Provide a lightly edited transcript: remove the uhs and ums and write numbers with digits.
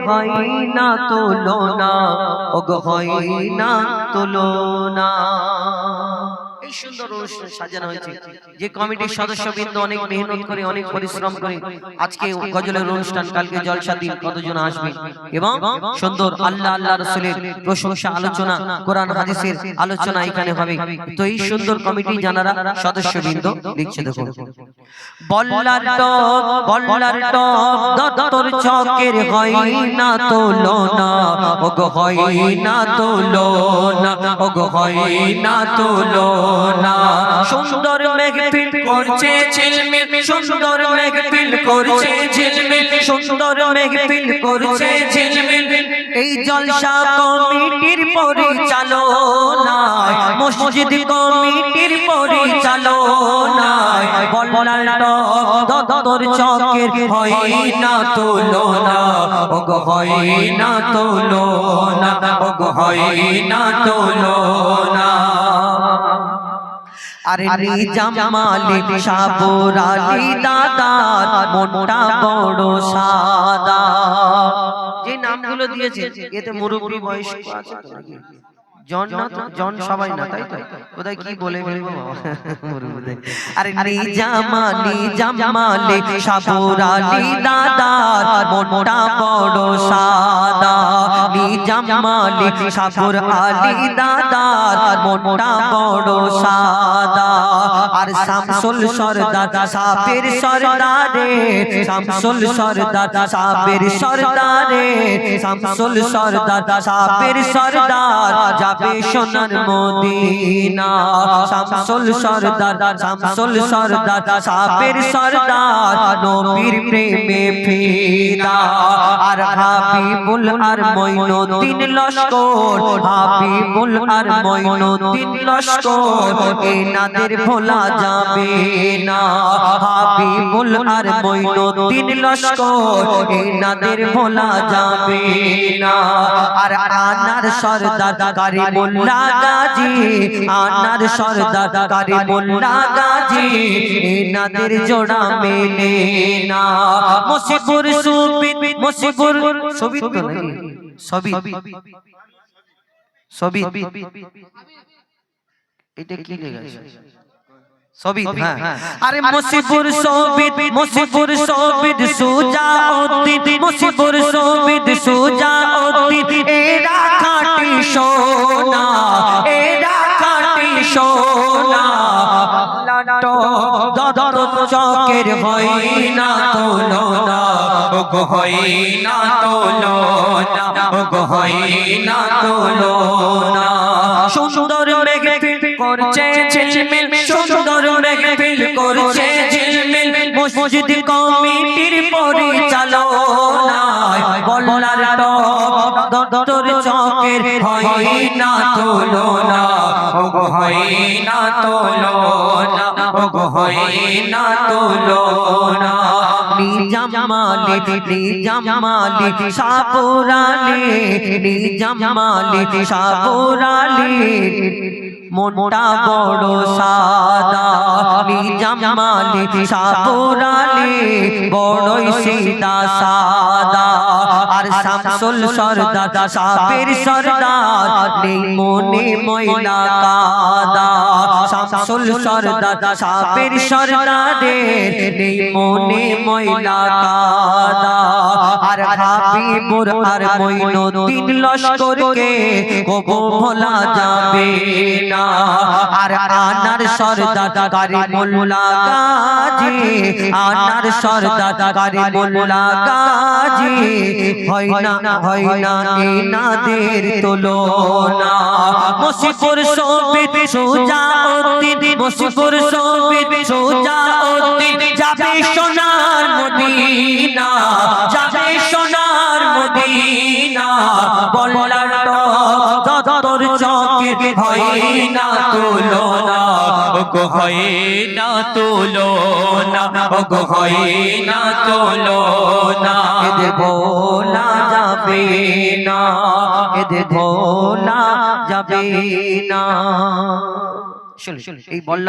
হয় না তুলনা, ওগো হয় না তুলনা। এই সুন্দর অনুষ্ঠান সাজানো হয়েছে, যে কমিটির সদস্যবৃন্দ অনেক মেহনত করে, অনেক পরিশ্রম করে আজকে গজলের অনুষ্ঠান, কালকে জলসা দিন, কতজন আসবে এবং সুন্দর আল্লাহ আল্লাহ রাসূলের প্রশংসা আলোচনা, কোরআন হাদিসের আলোচনা এখানে হবে। তো এই সুন্দর কমিটি জানারা সদস্যবৃন্দ লিখছে, দেখুন। বল্লার টপ দত্তর চকের হয় না তুলনা, ওগো হয় না তুলনা, ওগো হয় না তুলনা। সুন্দর মেহফিল করছে ঝিলমিল, সুন্দর মেহফিল করছে ঝিলমিল, সুন্দর মেহফিল করছে ঝিলমিল। এই জলসা কমিটির পরিচালনায়, মসজিদ কমিটির পরিচালনায়, বল্লার টপ দত্তর চকের হয় না তুলনা, ওগো হয় না তুলনা, ওগো হয় না তুলনা। আরে নিজাম মালিক সাবর আলী দাদার মোটা বড় সাদা, যে নামগুলো দিয়েছে এতে মুরব্বি বয়স্ক আছে তো নাকি? জন না তো, জন সবাই না, তাই তো? কোথায় কি বলে ফেলবো বাবা। আরে নিজাম মালিক সাবর আলী দাদার মোটা বড় সাদা, নিজাম মালিক সাবর আলী দাদার মোটা বড় সাদা। আর শামসুল সরদার সাবের সরদারে, শামসুল সরদার সাবের সরদারে, শামসুল সরদার সাবের সরদার যাবে সোনার মদিনা। শামসুল সরদার, শামসুল সরদার সাবের সরদার নবীর প্রেমে ফিদা। আর হাবিবুল আর মঈনুদ্দিন লস্কর, হাবিবুল আর মঈনুদ্দিন লস্কর এনাদের ভোলা যাবে না। হাবিবুল আর মঈনুদ্দিন লস্কর এনাদের ভোলা যাবে না। আর আনার সরদার কারিমুল্লাহ গাজী, আনার সরদার কারিমুল্লাহ গাজী এনাদের জোড়া মেলে না। মুসিবুর সুবিদ, মুসিবুর সুবিদ তো নাকি? সবিদ, সবিদ এটা কি লেখা? সবিদ, হ্যাঁ। আরে মুসিবুর সবিদ, মুসিবুর সবিদ সুজাউদ্দিন, মুসিবুর সবিদ সুজাউদ্দিন এরা খাঁটি সোনা, এরা খাঁটি সোনা। দত্তর চকের হয় না তুলনা, ওগো হয় না তুলনা, ওগো হয় না তুলনা। সুন্দর মেহফিল করছে ঝিলমিল, সুন্দর মেহফিল করছে ঝিলমিল, মসজিদ কমিটির পরিচালনায় বল্লার টপ দত্তর চকের হয় না তুলনা, ওগো হয় না তুলনা, ওগো হয় না তুলনা। নিজাম মালিক, নিজাম মালিক সাবর আলী, নিজাম মালিক সাবর আলী মোটা বড় সাদা। নিজাম মালিক সাবর আলী বড়ই সিধা সাদা। আর শামসুল সরদার সাবের সরদার নেই মনে ময়লা কাদা। শামসুল সরদার সাবের সরদারের নেই মনে ময়লা কাদা। আর হাবিবুর আর মঈনুদ্দিন লস্করকে কবু ভোলা যাবে না। আর আনার সরদার কারিমুল্লাহ গাজী, আনার সরদার কারিমুল্লাহ গাজী হয় না এনাদের তুলনা। মুসিবুর সবিদ সুজাউদ্দিন, মুসিবুর সবিদ সুজাউদ্দিন যাবে সোনার মদিনা, যাবে সোনার মদিনা। বল্লার টপ দত্তর চকের হয় না তুলনা, ওগো হয় না তুলনা, ওগো হয় না তুলনা। এদের ভোলা যাবে না, এদের ভোলা যাবে না। শুনুন এই বল্লার